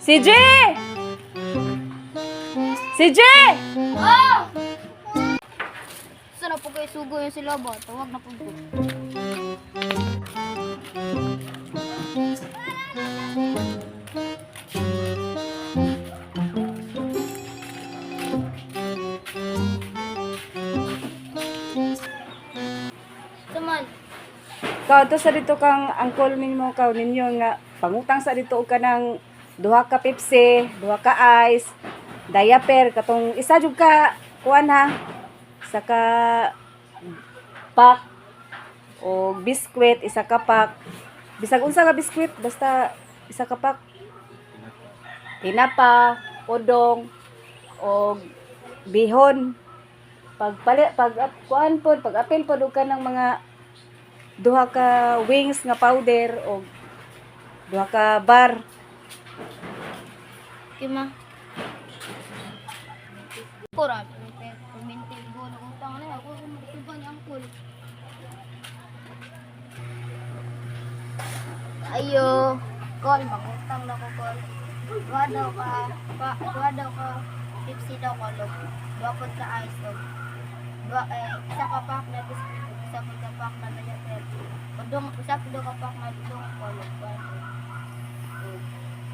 CJ! CJ! Oh! Sana po kayo sugo yung sila ba? Tawag na po ko. Saman. Kau to sa dito kang angkol ninyo kau ninyo nga pangutang sa dito og kanang duha ka Pepsi, duha ka ice, diaper katong isa jud ka kuan ha. Saka pack o biskwit isa ka pack. Bisag unsa nga biskwit basta isa ka pack. Tinapa, podong o bihon. Kuan pod, pag apil pod og kanang mga duha ka wings nga powder o duha ka bar. Kima. Kura. Kuminti ko na utang na ako magtuban ang angkol. Ayo, kol mangutang na ko kol. Duha daw ka Pepsi daw ko log. Duha pod ka ice log. Isa ka pack na biscuit, isa pod ka pack na diaper. Udong isa pod ka pack na udong ko log.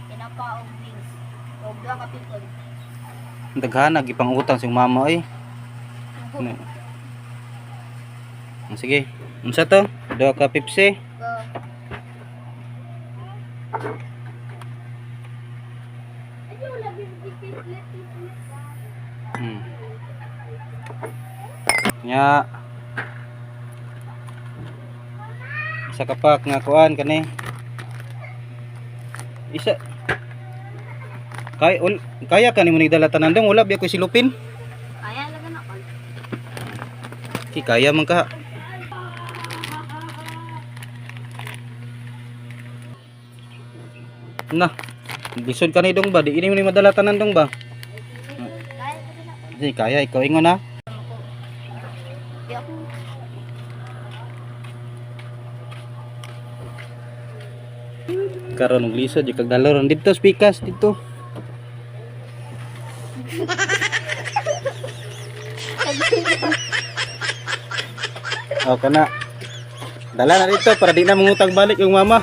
Tinapa og wings. Og duha ka people. Daghan gipang utang sing mama ay. Ano? Sige. Unsa to? Duha ka Pepsi. Nya isa ka pack nga kuan kani. Isa kaya ka nimo nigdala tanan dong wala biya ko silupin. Kaya lang na kol. Ki kaya man ka. Nah, lisod ka ni dong ba? Di ini mo ni madala tanan dong ba? Di kaya ikaw ingon ha. Di ako. Karon og lisod di kag daloron dito spikas dito. Oh kana. Dala na dito para di na mangutang balik yung mama.